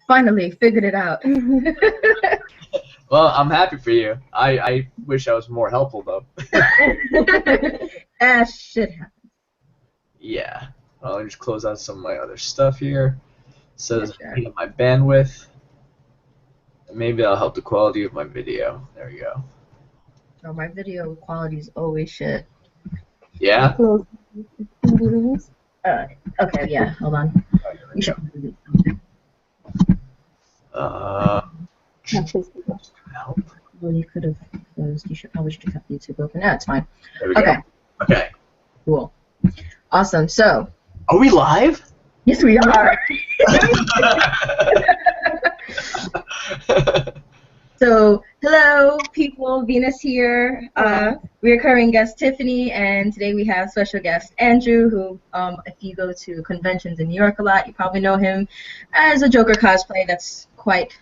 Finally figured it out. Well, I'm happy for you. I wish I was more helpful, though. Shit happens. Yeah. Well, let me just close out some of my other stuff here. So Yeah, sure. I my bandwidth. Maybe that'll help the quality of my video. There we go. Oh, my video quality is always shit. Yeah? Okay, yeah, hold on. Oh, here we You go. should do something. Help. Well, you could have closed. You should probably should have kept YouTube open. Yeah, it's fine. There we go. Okay. Okay. Cool. Awesome. So. Are we live? Yes, we are. So, hello, people. Venus here. Recurring guest Tiffany, and today we have special guest Andrew, who, if you go to conventions in New York a lot, you probably know him as a Joker cosplay. That's quite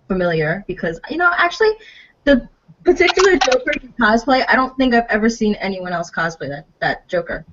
familiar because, actually, the particular Joker cosplay, I don't think I've ever seen anyone else cosplay that Joker.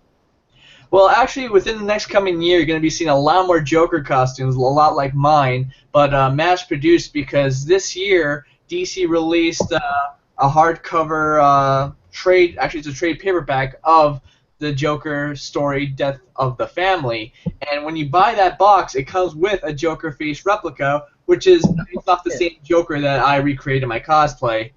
Well, actually, within the next coming year, you're going to be seeing a lot more Joker costumes, a lot like mine, but mass-produced because this year DC released a hardcover trade. Actually, it's a trade paperback of the Joker story, Death of the Family. And when you buy that box, it comes with a Joker face replica, which is based off the same Joker that I recreated in my cosplay.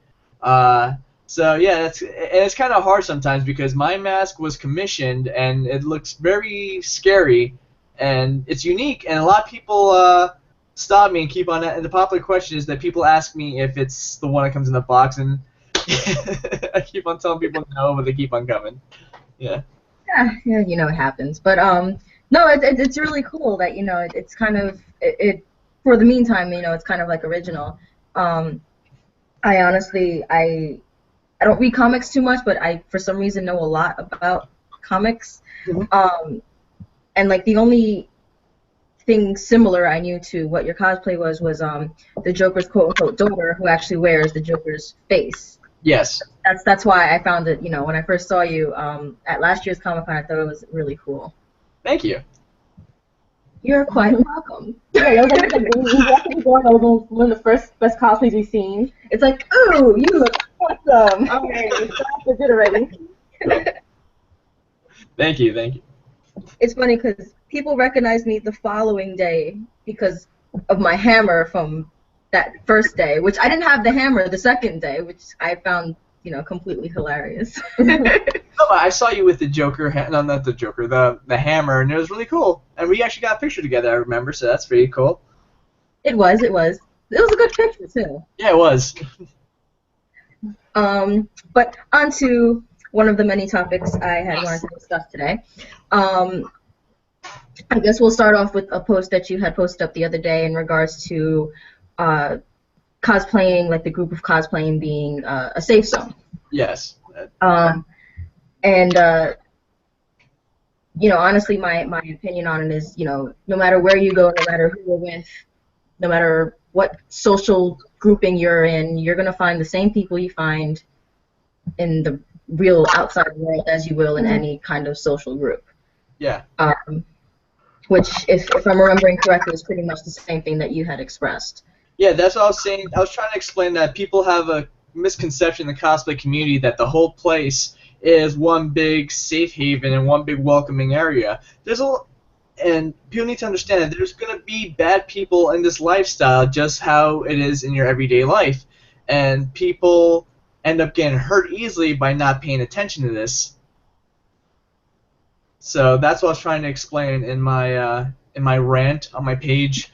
So yeah, it's kind of hard sometimes because my mask was commissioned and it looks very scary and it's unique, and a lot of people stop me and keep on. And the popular question is that people ask me if it's the one that comes in the box, and I keep on telling people no, but they keep on coming. Yeah. Yeah, it happens. But no, it's really cool that it's kind of it for the meantime, it's kind of like original. I honestly I don't read comics too much, but I, for some reason, know a lot about comics. Mm-hmm. And like the only thing similar I knew to what your cosplay was the Joker's quote-unquote daughter, who actually wears the Joker's face. Yes. That's why I found it. When I first saw you at last year's Comic-Con, I thought it was really cool. Thank you. You're quite welcome. Yeah, it was one of the first best cosplays we've seen. It's like, ooh, you look awesome. Okay, we're good already. Thank you. It's funny because people recognized me the following day because of my hammer from that first day, which I didn't have the hammer the second day, which I found, completely hilarious. No, I saw you with the Joker, no, not the Joker, the hammer, and it was really cool. And we actually got a picture together, I remember, so that's pretty cool. It was. It was a good picture, too. Yeah, it was. But on to one of the many topics I had wanted to discuss today. I guess we'll start off with a post that you had posted up the other day in regards to cosplaying, like the group of cosplaying being a safe zone. Yes. And honestly, my opinion on it is, no matter where you go, no matter who you're with, no matter what social grouping you're in, you're going to find the same people you find in the real outside world as you will in any kind of social group. Yeah. Which, if I'm remembering correctly, is pretty much the same thing that you had expressed. Yeah, that's what I was saying. I was trying to explain that people have a misconception in the cosplay community that the whole place is one big safe haven and one big welcoming area. And people need to understand that there's going to be bad people in this lifestyle just how it is in your everyday life. And people end up getting hurt easily by not paying attention to this. So that's what I was trying to explain in my rant on my page.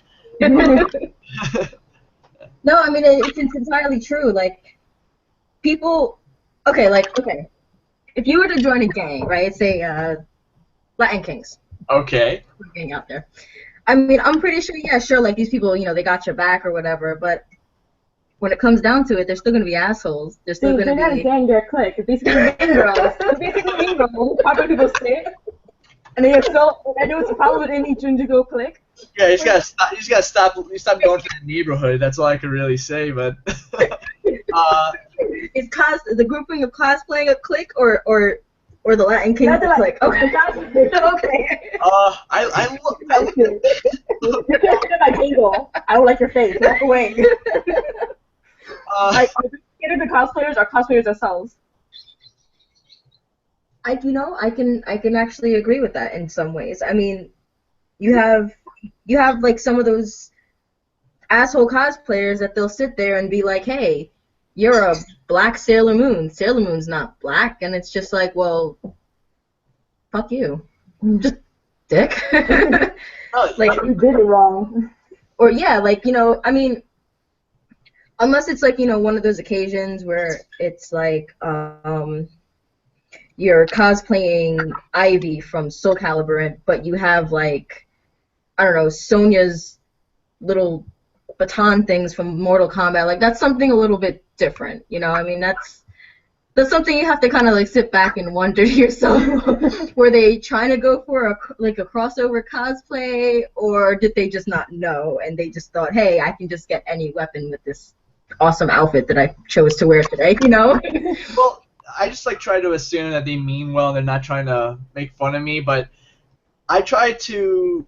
No, I mean, it's entirely true. Like, people, okay, if you were to join a gang, right, say Latin Kings. Okay. Gang out there. I mean, I'm pretty sure, yeah, sure, like, these people, they got your back or whatever, but when it comes down to it, they're still going to be assholes. They're still going to be... They're not a gang, they're a clique. It's basically mean girls. It's basically mean girls. Popular people say. And then I know it's a problem with any Junjigo clique. Yeah, you just gotta stop going to the neighborhood. That's all I can really say. But is the grouping of cosplaying a clique or the Latin Kings a clique? Okay. Okay. I look. You're my jingle. I don't like your face. Walk away. Uh, Like, are we scared of the cosplayers or cosplayers themselves? I can actually agree with that in some ways. I mean, you have like some of those asshole cosplayers that they'll sit there and be like, "Hey, you're a black Sailor Moon. Sailor Moon's not black," and it's just like, well, fuck you, just dick. oh, Like, You did it wrong. or yeah, like I mean, unless it's like one of those occasions where it's like you're cosplaying Ivy from Soul Calibur, but you have like I don't know Sonya's little baton things from Mortal Kombat. Like that's something a little bit different, I mean that's something you have to kind of like sit back and wonder to yourself: were they trying to go for a crossover cosplay, or did they just not know and they just thought, hey, I can just get any weapon with this awesome outfit that I chose to wear today, well, I just like try to assume that they mean well and they're not trying to make fun of me, but I try to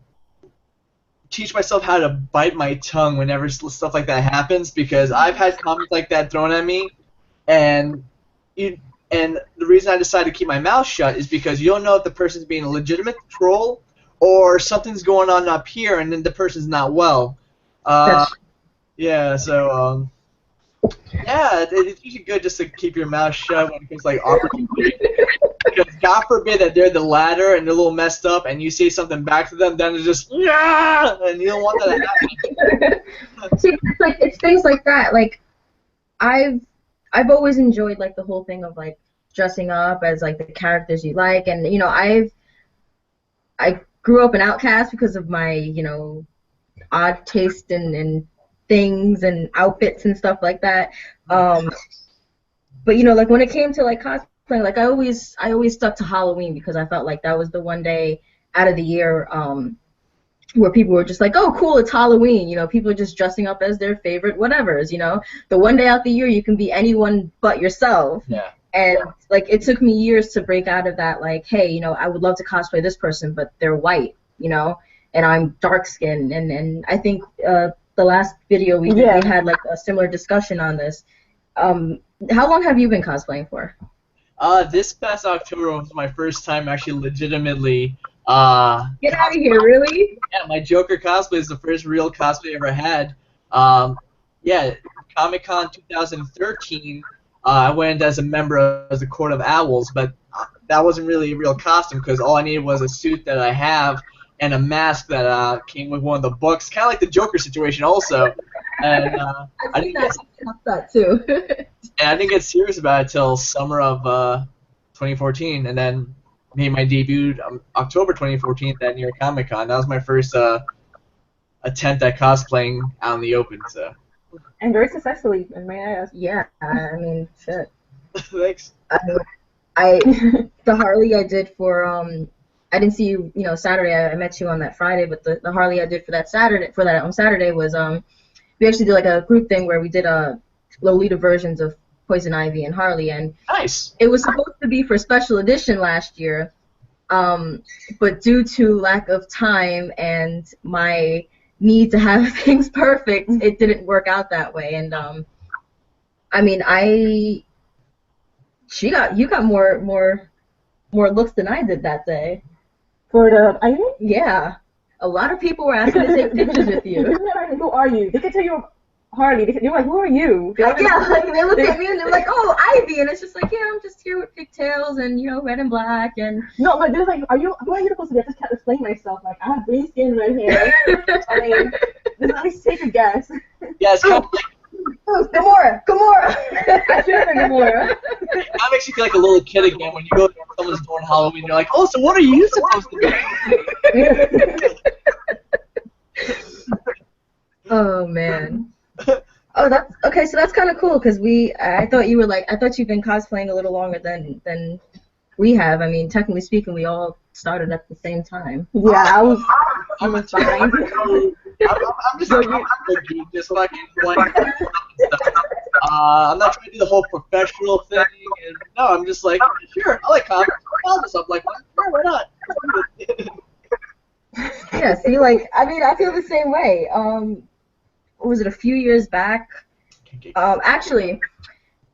teach myself how to bite my tongue whenever stuff like that happens, because I've had comments like that thrown at me, and and the reason I decided to keep my mouth shut is because you don't know if the person's being a legitimate troll or something's going on up here and then the person's not well. That's Yeah, so yeah, it's usually good just to keep your mouth shut when it comes to like opportunity. Because God forbid that they're the latter and they're a little messed up, and you say something back to them, then it's just yeah, and you don't want that to happen. See, it's things like that. Like I've always enjoyed like the whole thing of like dressing up as like the characters you like, and I grew up an outcast because of my odd taste in things and outfits and stuff like that. But like when it came to like cosplaying, like I always stuck to Halloween because I felt like that was the one day out of the year where people were just like, oh, cool, it's Halloween. People are just dressing up as their favorite whatevers. The one day out the year you can be anyone but yourself. Yeah. And like it took me years to break out of that. Like, hey, I would love to cosplay this person, but they're white. And I'm dark skinned. And I think the last video we had like a similar discussion on this. How long have you been cosplaying for? This past October was my first time actually legitimately. Get out of here, really? Yeah, my Joker cosplay is the first real cosplay I ever had. Yeah, Comic-Con 2013. I went as a member of the Court of Owls, but that wasn't really a real costume because all I needed was a suit that I have and a mask that came with one of the books, kind of like the Joker situation also. And I didn't get that too. and I didn't get serious about it till summer of 2014, and then made my debut October 2014 at New York Comic Con. That was my first attempt at cosplaying out in the open. So. And very successfully, may I ask? Yeah, I mean, shit. Thanks. I the Harley I did for I didn't see you Saturday. I met you on that Friday, but the Harley I did for that Saturday was we actually did like a group thing where we did Lolita versions of Poison Ivy and Harley, and nice. It was supposed to be for special edition last year, but due to lack of time and my need to have things perfect, it didn't work out that way. And I mean, you got more looks than I did that day. For the Ivy? Yeah, a lot of people were asking to take pictures with you. Who are you? They can tell you Harley. You're like, who are you? Yeah, like they look at me and they're like, oh, Ivy, and it's just like, yeah, I'm just here with pigtails and red and black and. No, but they're like, who are you supposed to be? I just can't explain myself. Like, I have green skin, red hair. I mean, just let me take a guess. Yeah, it's kind of like. Gamora! I should have been Gamora. That makes you feel like a little kid again when you go to someone's doing Halloween. You're like, oh, so what are you supposed to be? Oh man. Oh, that's okay. So that's kind of cool because I thought you've been cosplaying a little longer than we have. I mean, technically speaking, we all started at the same time. Yeah, I'm just fucking like I'm not trying to do the whole professional thing. And, no, I'm just like, sure, I like comics. I'll just up like, sure, why not? Yeah, see, like, I mean, I feel the same way. was it, a few years back? Actually,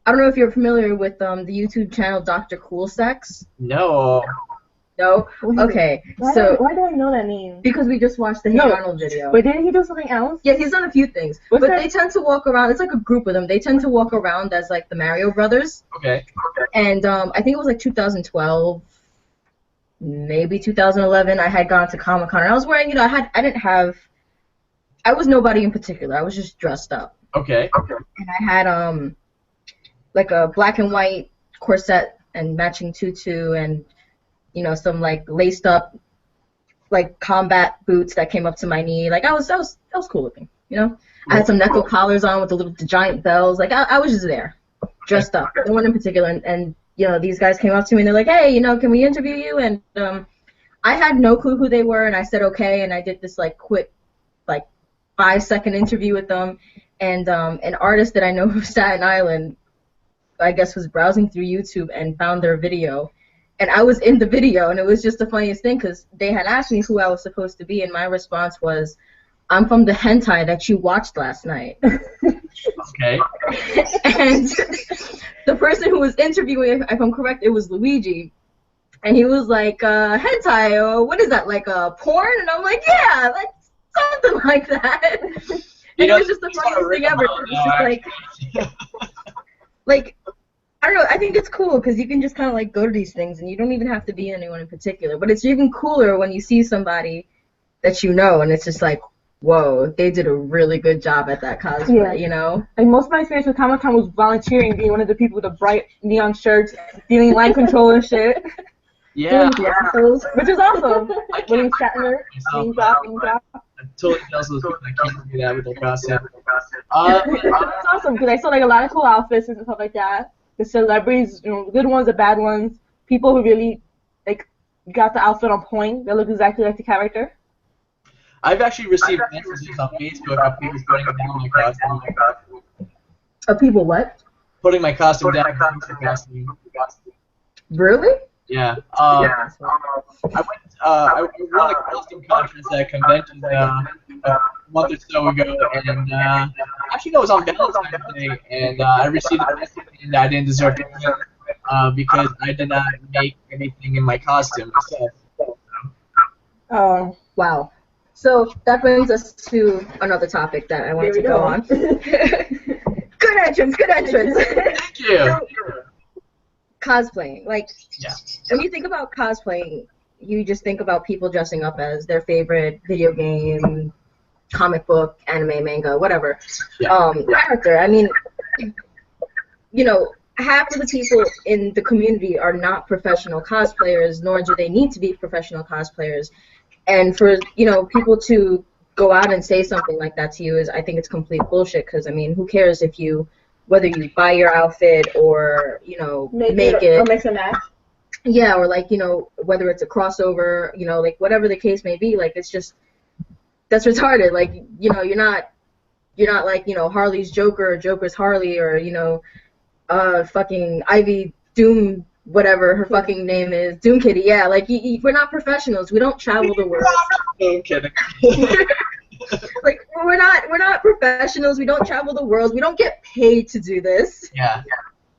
I don't know if you're familiar with the YouTube channel Dr. Cool Sex. No. No? Okay. Why do I know that name? Because we just watched the Hey Arnold video. But didn't he do something else? Yeah, he's done a few things. They tend to walk around. It's like a group of them. They tend to walk around as like the Mario Brothers. Okay. And I think it was like 2012, maybe 2011. I had gone to Comic-Con and I was wearing, I was nobody in particular. I was just dressed up. Okay. And I had like a black and white corset and matching tutu and some like laced up like combat boots that came up to my knee. Like I was cool looking, I had some neckle collars on with the giant bells. Like I was just there, dressed up. No one in particular. And these guys came up to me and they're like, hey, can we interview you? And I had no clue who they were, and I said okay, and I did this like quick, like 5-second interview with them. And an artist that I know from Staten Island, I guess, was browsing through YouTube and found their video. And I was in the video, and it was just the funniest thing because they had asked me who I was supposed to be, and my response was, I'm from the hentai that you watched last night. Okay. And the person who was interviewing, if I'm correct, it was Luigi. And he was like, hentai, what is that, like porn? And I'm like, yeah, like something like that. And it was just the funniest thing ever. It was just like, I don't know, I think it's cool because you can just kind of like go to these things and you don't even have to be anyone in particular. But it's even cooler when you see somebody that you know and it's just like, whoa, they did a really good job at that cosplay, Like most of my experience with Comic-Con was volunteering, being one of the people with the bright neon shirts, dealing line control and shit. Yeah. Which is awesome. Winning Shatner, being dropped. I'm totally jealous of those people that can't do that with their costume. It's awesome because I saw like a lot of cool outfits and stuff like that. The celebrities, the good ones, the bad ones, people who really like got the outfit on point. They look exactly like the character. I've actually received messages on Facebook of people putting down my costume. Of people what? Putting my costume down. Really? Yeah. I won a costume contest at a convention a month or so ago, and actually no, it was on Valentine's Day, and I received a message and I didn't deserve to win because I did not make anything in my costume myself. Oh, wow. So that brings us to another topic that I wanted to go on. Good entrance. Thank you. Cosplaying, like, when you think about cosplaying, you just think about people dressing up as their favorite video game, comic book, anime, manga, whatever, character. I mean, half of the people in the community are not professional cosplayers, nor do they need to be professional cosplayers. And for, people to go out and say something like that to you I think it's complete bullshit, because, I mean, who cares whether you buy your outfit or, make it. Or mix and match. Yeah, or like, whether it's a crossover, like whatever the case may be, like it's just, that's retarded. Like, you're not like, Harley's Joker or Joker's Harley or, fucking Ivy Doom, whatever her fucking name is, Doom Kitty. Yeah, like we're not professionals. We don't travel the world. I'm kidding. Like we're not professionals. We don't travel the world. We don't get paid to do this. Yeah.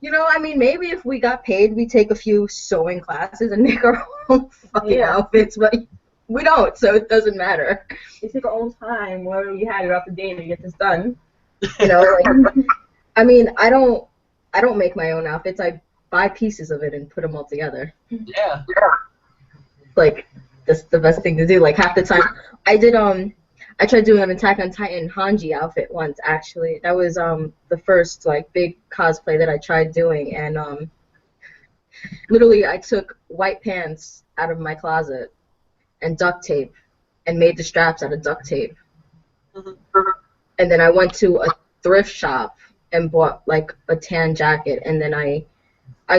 I mean, maybe if we got paid, we'd take a few sewing classes and make our own fucking outfits, but we don't, so it doesn't matter. You take our own time, wherever you had throughout the day to get this done. I mean, I don't make my own outfits. I buy pieces of it and put them all together. Yeah. Like, that's the best thing to do. Like, half the time, I tried doing an Attack on Titan Hanji outfit once, actually. That was the first, like, big cosplay that I tried doing. And literally, I took white pants out of my closet and duct tape and made the straps out of duct tape. And then I went to a thrift shop and bought, like, a tan jacket. And then I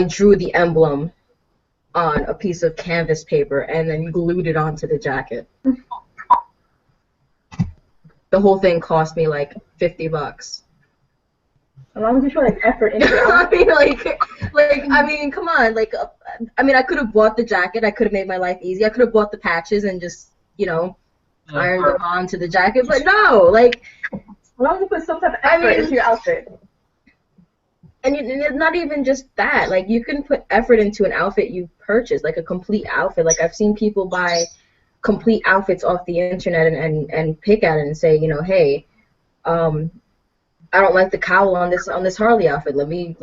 drew the emblem on a piece of canvas paper and then glued it onto the jacket. The whole thing cost me like $50. As long as you show like effort into it. I mean, come on. Like, I could have bought the jacket. I could have made my life easy. I could have bought the patches and just, ironed them onto the jacket. But no, like, long as you put some type of effort into your outfit. And it's not even just that. Like, you can put effort into an outfit you purchase, like a complete outfit. Like, I've seen people buy complete outfits off the internet and pick at it and say, you know, hey, I don't like the cowl on this Harley outfit. Let me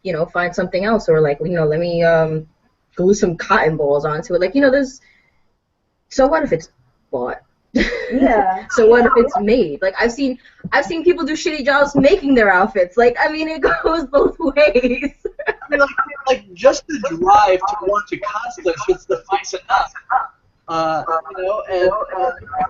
you know, find something else, or like, you know, let me glue some cotton balls onto it. Like, you know, there's, so what if it's bought? Yeah. So what if it's made? Like, I've seen people do shitty jobs making their outfits. Like, I mean, it goes both ways. I mean, like just the drive to want to cosplay should suffice enough. You know, and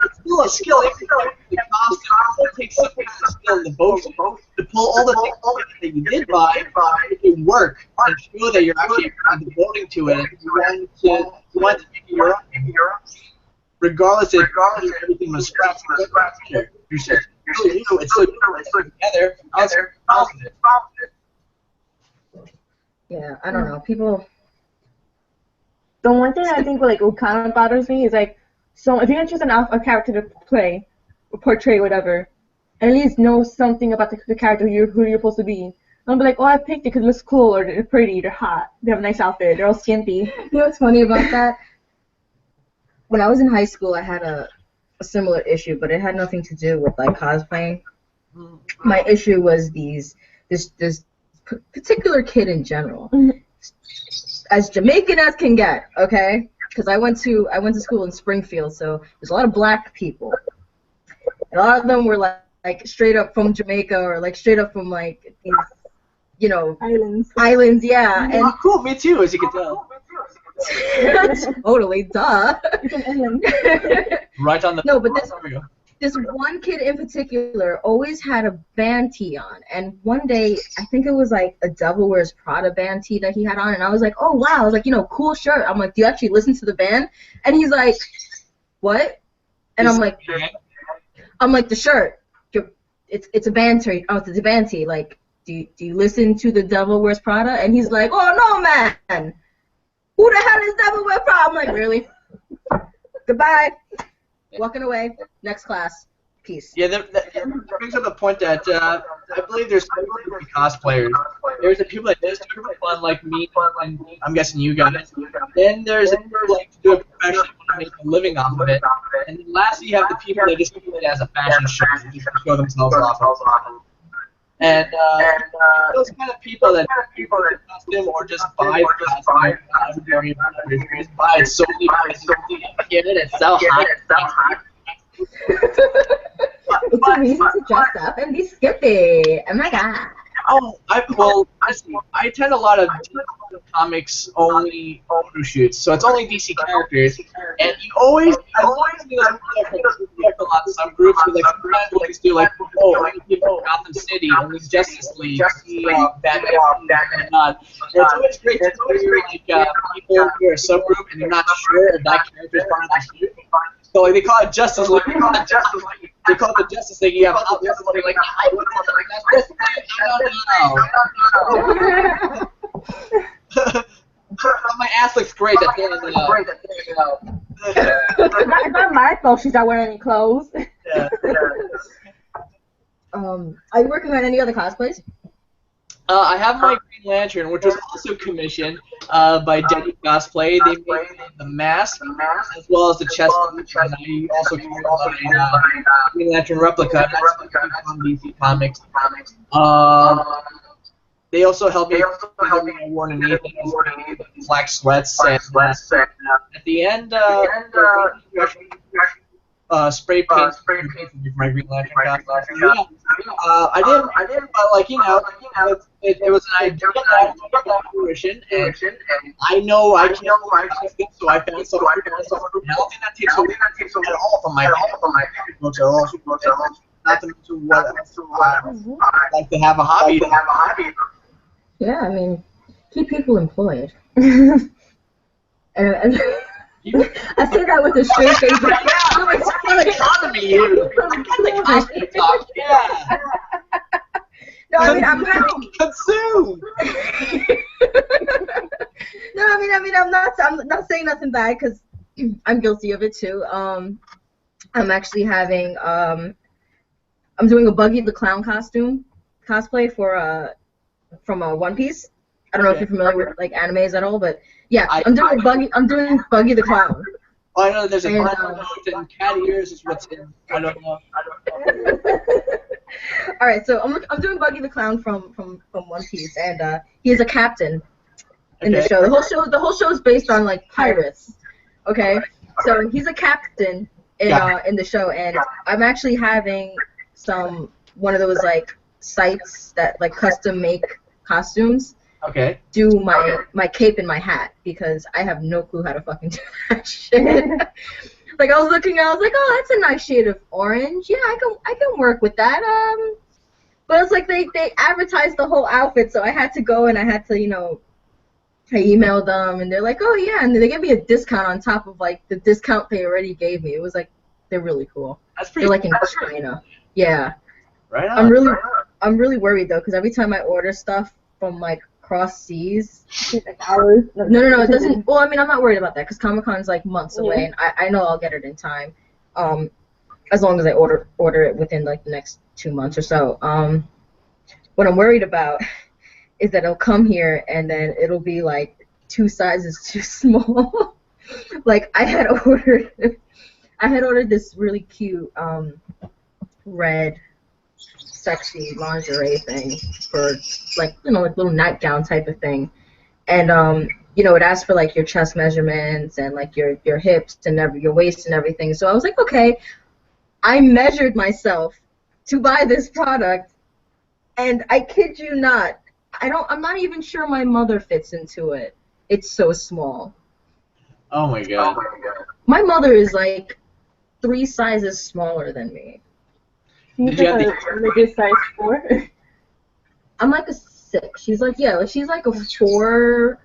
it's still a skill. Even the costume, it takes some kind of skill in the devotion to pull all the things that you did buy, make it work, and show that you're actually devoting to it, and you want to make it your own. Regardless if everything was scratched, you said it's so together. Yeah, I don't know. People. The one thing I think like what kind of bothers me is like, so if you're gonna choose a character to play or portray whatever, at least know something about the character who you're supposed to be. Don't be like, oh, I picked it because it looks cool, or they're pretty, they're hot, they have a nice outfit, they're all skimpy. You know what's funny about that? When I was in high school, I had a similar issue, but it had nothing to do with like cosplaying. My issue was this particular kid in general, as Jamaican as can get, okay? Because I went to school in Springfield, so there's a lot of black people. And a lot of them were like straight up from Jamaica, or like straight up from like these, you know, islands, yeah. And oh, cool, me too, as you can tell. Totally, duh. Right on the. No, but this one kid in particular always had a band tee on, and one day I think it was like a Devil Wears Prada band tee that he had on, and I was like, oh wow, I was like, you know, cool shirt. I'm like, do you actually listen to the band? And he's like, what? And I'm like, the shirt. It's a band tee. Oh, it's a band tee. Like, do you listen to the Devil Wears Prada? And he's like, oh no, man. Who the hell is Devil Wears Prada? I'm like, really? Goodbye. Walking away. Next class. Peace. Yeah, that brings up the point that I believe there's people who are cosplayers. There's the people that just do it for fun, like me, and I'm guessing you guys. Then there's the people who like to do it professionally, want to make a living off of it. And then lastly, you have the people that just do it as a fashion show, just to show themselves off. And those kind of people that costume or just buy the costume, just buy it solely because it's so hot. It's a reason to dress up and be skippy. Oh my god. Oh, I attend a lot of DC Comics only photo shoots, so it's only DC characters, and I always see those people a lot of subgroups, but like sometimes we'll just do like, oh, only people from Gotham City, only Justice League, Batman, and not. And it's always great to hear like people who are a subgroup and they're not sure if that character is part of the shoot. So like they call it Justice League. They call it the Justice League. You have somebody like, I don't know. My ass looks great. That's It's not my fault she's not wearing any clothes. Yeah. Are you working on any other cosplays? I have my Green Lantern, which was also commissioned by Andrews Cosplay. They made the mask as well as the chest plate, and I also carried my Green Lantern replica. That's from DC Comics. They also helped me I wore underneath black sweats, and at the end, spray paint for my Green Lantern costume. Yeah, I didn't, but like, you know, it was an idea that got fruition, and I know I can't do it, so I found something. And I don't think that takes away at all from my not to mention what I like to have a hobby. Yeah, I mean, keep people employed. and I say that with a straight face. But yeah, it's economy. Yeah. No, I mean, I'm happy. Consume. No, I mean, I'm not saying nothing bad because I'm guilty of it too. I'm actually having I'm doing a Buggy the Clown costume cosplay for from One Piece. I don't know if you're familiar with like animes at all, but yeah, I'm doing Buggy the Clown. Oh, I know there's a and cat ears is what's in. I don't know. All right, so I'm doing Buggy the Clown from One Piece, and he is a captain in the show. The whole show is based on like pirates. Okay, so he's a captain in the show, and I'm actually having one of those like sites that like custom make costumes. Okay. Do my cape and my hat because I have no clue how to fucking do that shit. Like I was looking, I was like, oh, that's a nice shade of orange. Yeah, I can work with that. But it's like they advertised the whole outfit, so I had to go and I had to I emailed them and they're like, oh yeah, and they gave me a discount on top of like the discount they already gave me. It was like they're really cool. That's pretty. They're like in China. Yeah. Right on. I'm really worried though because every time I order stuff from like cross seas. Hours. No, it doesn't. Well, I mean, I'm not worried about that because Comic-Con's like months away, and I know I'll get it in time, as long as I order it within like the next 2 months or so. What I'm worried about is that it'll come here and then it'll be like 2 sizes too small. Like I had ordered this really cute red sexy lingerie thing for like like little nightgown type of thing, and it asks for like your chest measurements and like your hips and your waist and everything. So I was like, okay, I measured myself to buy this product, and I kid you not, I'm not even sure my mother fits into it. It's so small. Oh my god. My mother is like 3 sizes smaller than me. Did you have a size 4? I'm like a 6. She's like a 4.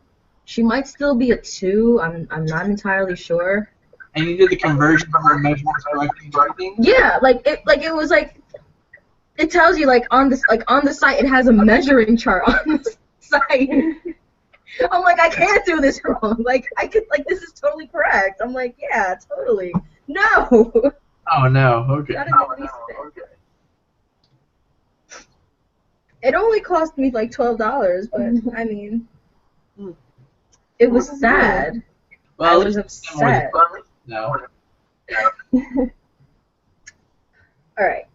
She might still be a 2. I'm not entirely sure. And you did the conversion from the measurements correctly and everything? Yeah, it was like it tells you like on the site it has a measuring chart on the site. I'm like, I can't do this wrong. Like this is totally correct. I'm like, yeah, totally. No. Oh no. Okay. It only cost me like $12, but I mean, it was sad. Well, I was upset. No. All right.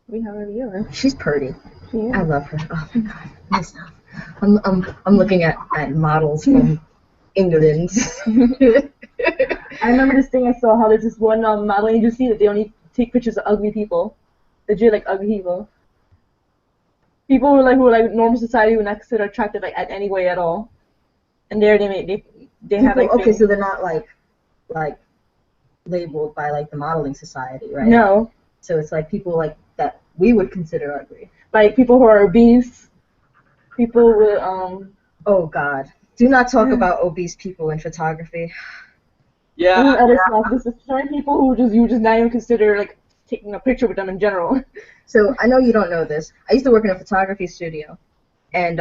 We have a viewer. She's pretty. Yeah. I love her. Oh my god. Nice. I'm looking at models from England. I remember this thing I saw how there's this one modeling agency that they only take pictures of ugly people. They do like ugly people. People who are like normal society would not consider attractive like at any way at all. And there they have like okay, so they're not like labeled by like the modeling society, right? No. So it's like people like that we would consider ugly. Like people who are obese. People with Oh god. Do not talk about obese people in photography. Yeah. Other stuff. This is certain people who you just not even consider like taking a picture with them in general. So I know you don't know this. I used to work in a photography studio, and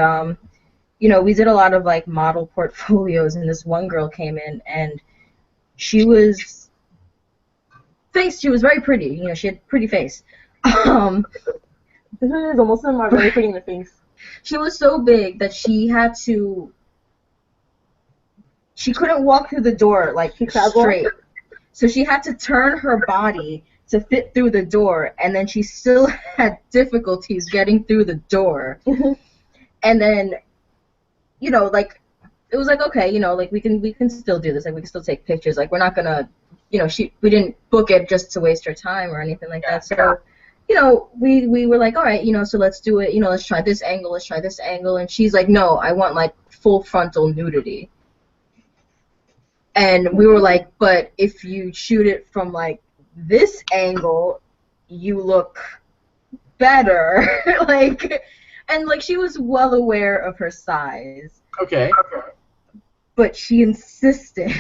we did a lot of like model portfolios. And this one girl came in, and she was very pretty. She had a pretty face. This one is most of them are very pretty in the face. She was so big that she couldn't walk through the door like straight. So she had to turn her body to fit through the door, and then she still had difficulties getting through the door. And then, like, it was like, okay, like we can still do this, like we can still take pictures, like we're not gonna, we didn't book it just to waste her time or anything like that. So, we were like, all right, so let's do it, let's try this angle, and she's like, no, I want like full frontal nudity. And we were like, but if you shoot it from like this angle, you look better. And she was well aware of her size. Okay. But she insisted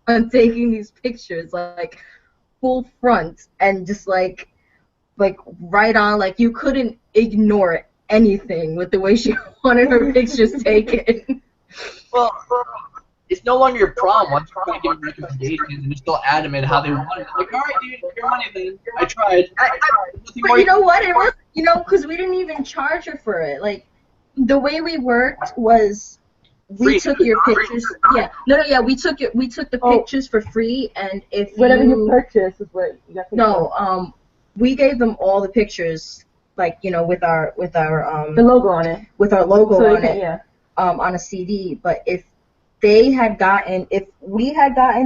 on taking these pictures like full front and just like right on, like you couldn't ignore anything with the way she wanted her pictures taken. Well, it's no longer your problem once you try giving recommendations and you're still adamant how they want it. I'm like, all right, dude, your money then. I tried. But you know what? It was, because we didn't even charge her for it. Like, the way we worked was we took your pictures. Yeah, no, we took the pictures for free, and if whatever you purchase is what you got to No, we gave them all the pictures, like, with our the logo on it. With our logo so on it. Yeah. On a CD. But if we had gotten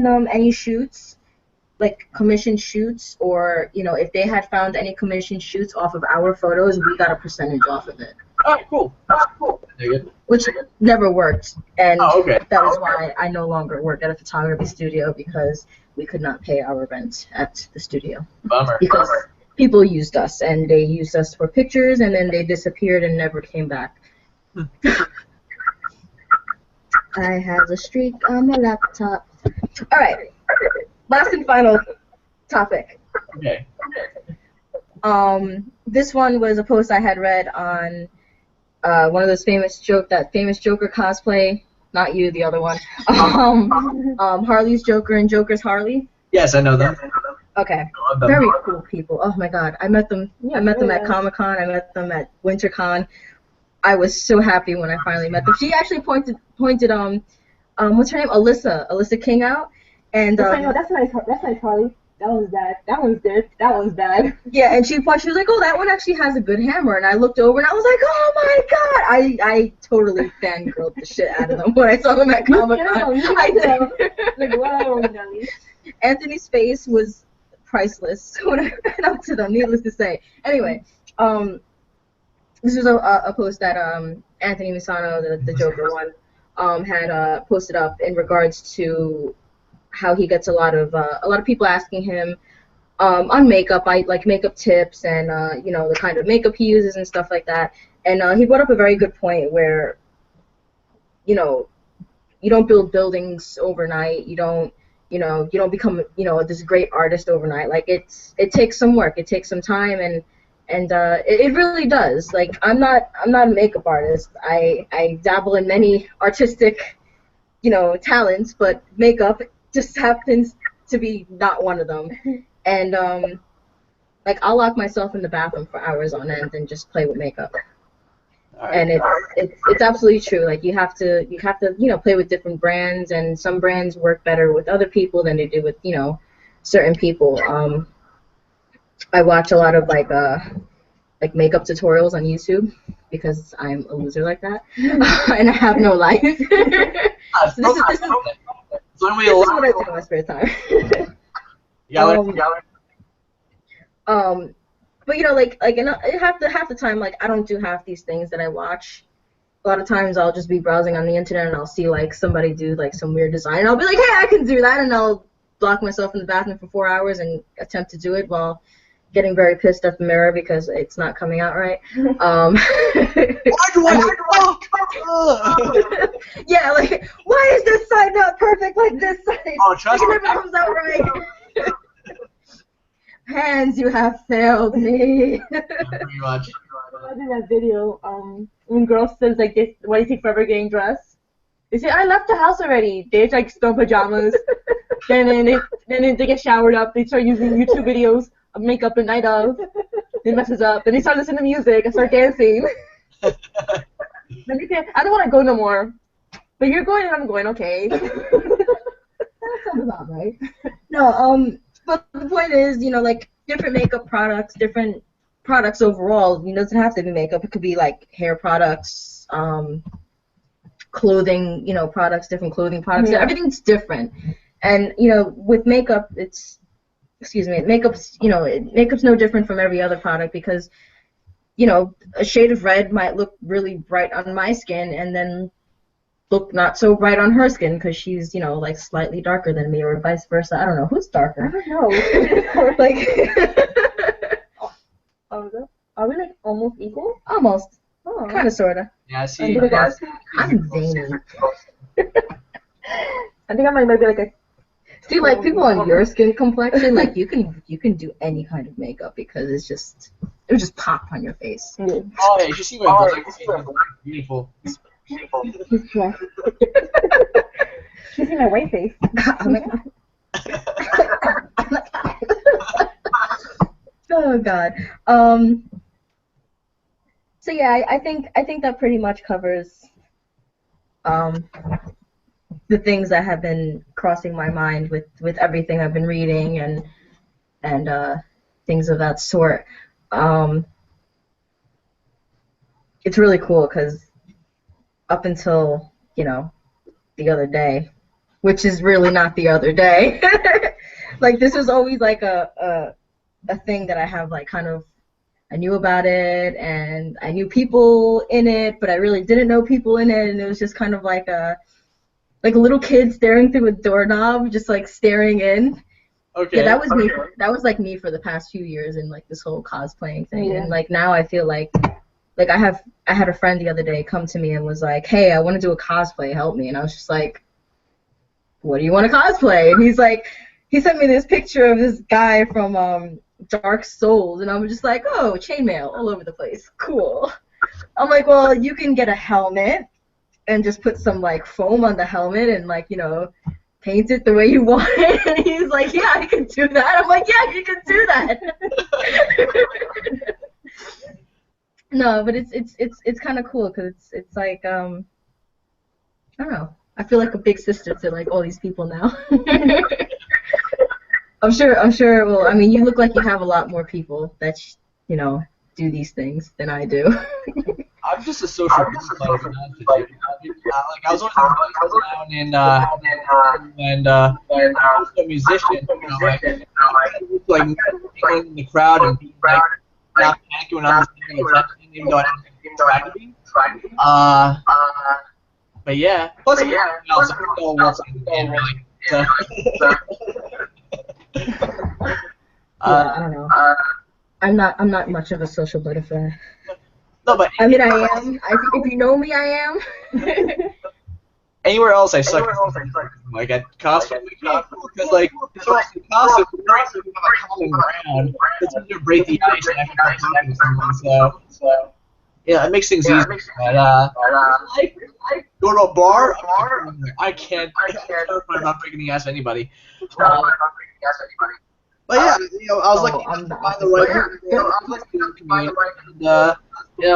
them any shoots, like commissioned shoots, or if they had found any commissioned shoots off of our photos, we got a percentage off of it. Oh, cool. Cool. Which never worked, and okay. That is why I no longer work at a photography studio, because we could not pay our rent at the studio. Bummer. Because people used us, and they used us for pictures, and then they disappeared and never came back. I have a streak on my laptop. All right, last and final topic. Okay. This one was a post I had read on one of those famous Joker cosplay. Not you, the other one. Harley's Joker and Joker's Harley. Yes, I know them. Okay. Very cool people. Oh my God, I met them. I met them at Comic-Con. I met them at WinterCon. I was so happy when I finally met them. She actually pointed what's her name? Alyssa King out, and that's nice, Harley. That one's bad. That one's good. That one's bad. Yeah, and she was like, oh, that one actually has a good hammer. And I looked over and I was like, oh my God. I totally fangirled the shit out of them when I saw them at Comic-Con. I did. Like, wow, Anthony's face was priceless when I ran up to them, needless to say. Anyway, this was a post that Anthony Misano, the Joker one, had posted up in regards to how he gets a lot of people asking him on makeup, like makeup tips and the kind of makeup he uses and stuff like that. And he brought up a very good point where you don't build buildings overnight. You don't become this great artist overnight. Like it takes some work. It takes some time, and it really does. Like I'm not a makeup artist. I dabble in many artistic talents, but makeup just happens to be not one of them. And like I'll lock myself in the bathroom for hours on end and just play with makeup. And it's absolutely true. Like you have to play with different brands, and some brands work better with other people than they do with certain people. I watch a lot of like makeup tutorials on YouTube because I'm a loser like that, and I have no life. So this is what I do in my spare time. But half the time, like I don't do half these things that I watch. A lot of times I'll just be browsing on the internet and I'll see like somebody do like some weird design, and I'll be like, hey, I can do that, and I'll lock myself in the bathroom for 4 hours and attempt to do it while getting very pissed at the mirror because it's not coming out right. Yeah, like why is this side not perfect like this side? Oh, trust me. It never comes out right. Hands, you have failed me. Pretty much. I did that video. When girls says like, "Why do you take forever getting dressed?" They say, "I left the house already." They like still in pajamas. then they get showered up. They start using YouTube videos of makeup the night of. It messes up. Then they start listening to music and start dancing. Then they say, "I don't want to go no more." But you're going and I'm going. Okay. That sounds about right. No, but the point is, like different makeup products, different products overall. It doesn't have to be makeup. It could be like hair products, clothing, products, different clothing products. Yeah. Everything's different. And with makeup, makeup's no different from every other product because a shade of red might look really bright on my skin and then look not so bright on her skin because she's like slightly darker than me, or vice versa. I don't know who's darker. I don't know. Like, are we like almost equal? Almost. Oh. Kind of, sorta. Yeah, I see. I'm zany. I think I might be like a. See, like people on your skin complexion, like you can do any kind of makeup because it would just pop on your face. Yeah. Oh yeah, you should see my black. Beautiful. You see my white face. I'm like, oh God. So yeah, I think that pretty much covers um, the things that have been crossing my mind with everything I've been reading and things of that sort. Um, it's really cool because up until the other day, which is really not the other day, like this was always like a thing that I have like kind of. I knew about it and I knew people in it, but I really didn't know people in it, and it was just kind of like a little kid staring through a doorknob, just like staring in. Okay. Yeah, that was me. That was like me for the past few years in like this whole cosplaying thing, and like now I feel like I had a friend the other day come to me and was like, "Hey, I want to do a cosplay, help me," and I was just like, "What do you want to cosplay?" And he's like, he sent me this picture of this guy from Dark Souls, and I'm just like, oh, chainmail all over the place. Cool. I'm like, well, you can get a helmet and just put some like foam on the helmet and like, paint it the way you want it. And he's like, yeah, I can do that. I'm like, yeah, you can do that. No, but it's kind of cool because it's like I don't know. I feel like a big sister to like all these people now. I'm sure. Well, I mean, you look like you have a lot more people that do these things than I do. I'm just a social butterfly. Like I was always down in and I was a musician. Like in the crowd and being like not panicking when I'm listening attention, even though I didn't try to be. But yeah. Plus, I'm else. I don't know what's in really. So. I don't know. I'm not much of a social butterfly. No, but I mean, I am. I think if you know me, I am. Anywhere else, I suck. Like at costume, because like so often costume, we have a common ground. It's easier to break the ice and actually talk to someone. So yeah, it makes things easier. But like go to a bar, I can't. I'm not breaking the ass of anybody. But yeah, I was lucky to find the right and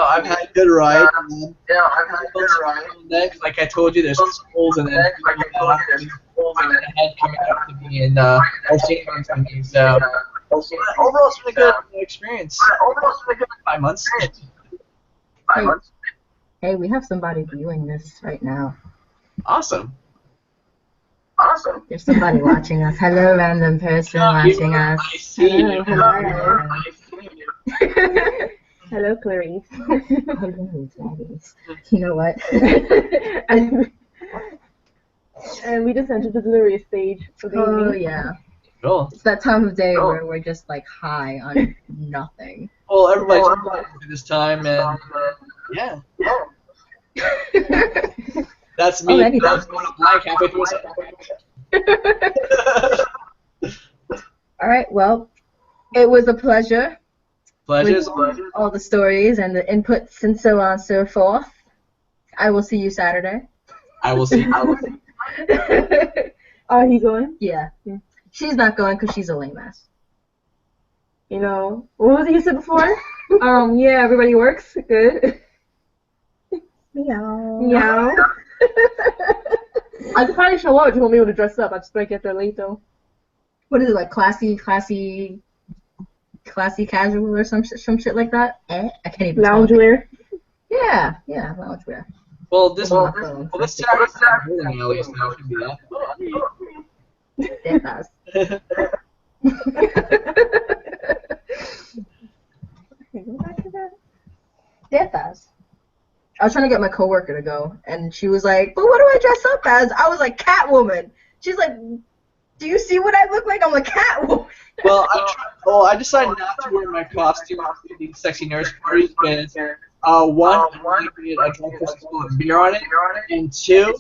I've had a good ride. Like I told you, there's schools and then head coming up to me and or seeing to me. So overall, it's been a good experience. 5 months. Hey, we have somebody viewing this right now. Awesome. There's somebody watching us. Hello, random person watching us. I see you. Hello, Clarice. Hello, Clarice. You know what? And we just entered the delirious stage. Oh, yeah. Cool. It's that time of day where we're just like high on nothing. Well, everybody's at this time, and yeah. That's me. That's going to blank halfway through a All right. Well, it was a pleasure. Pleasures. All the stories and the inputs and so on and so forth. I will see you Saturday. I will see. Are you going? Yeah. She's not going because she's a lame ass. What was it you said before? Yeah, everybody works. Good. Meow. Meow. I could probably show up if you want me to dress up. I just might get there late though. What is it, like classy casual or some shit like that? I can't even. Loungewear. Yeah, loungewear. Well, this Saturday, bowling alley, so it should be that. Deathas. I was trying to get my coworker to go, and she was like, "But what do I dress up as?" I was like, "Catwoman." She's like, "Do you see what I look like? I'm a Catwoman." Well, I decided not to wear my costume for the sexy nurse parties because one, I need a drunk person with beer on it, and two,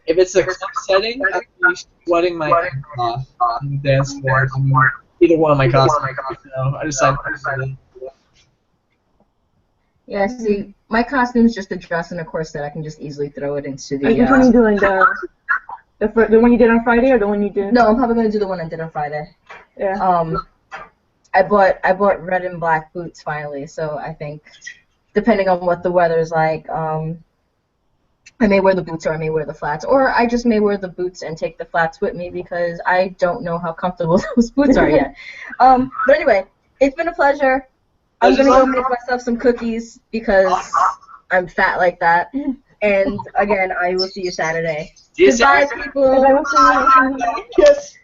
if it's a club setting, I'd be sweating my ass off on the dance floor. Either one of my costumes. So I decided not to do that. Yeah, see, my costume's just a dress and a corset. I can just easily throw it into the. Which one are you doing, The one you did on Friday or the one you did? No, I'm probably gonna do the one I did on Friday. Yeah. I bought red and black boots finally, so I think depending on what the weather's like, I may wear the boots or I may wear the flats, or I just may wear the boots and take the flats with me because I don't know how comfortable those boots are yet. But anyway, it's been a pleasure. I'm gonna go make myself some cookies because I'm fat like that. And again, I will see you Saturday. Yes, Goodbye, people. I will see you. Yes.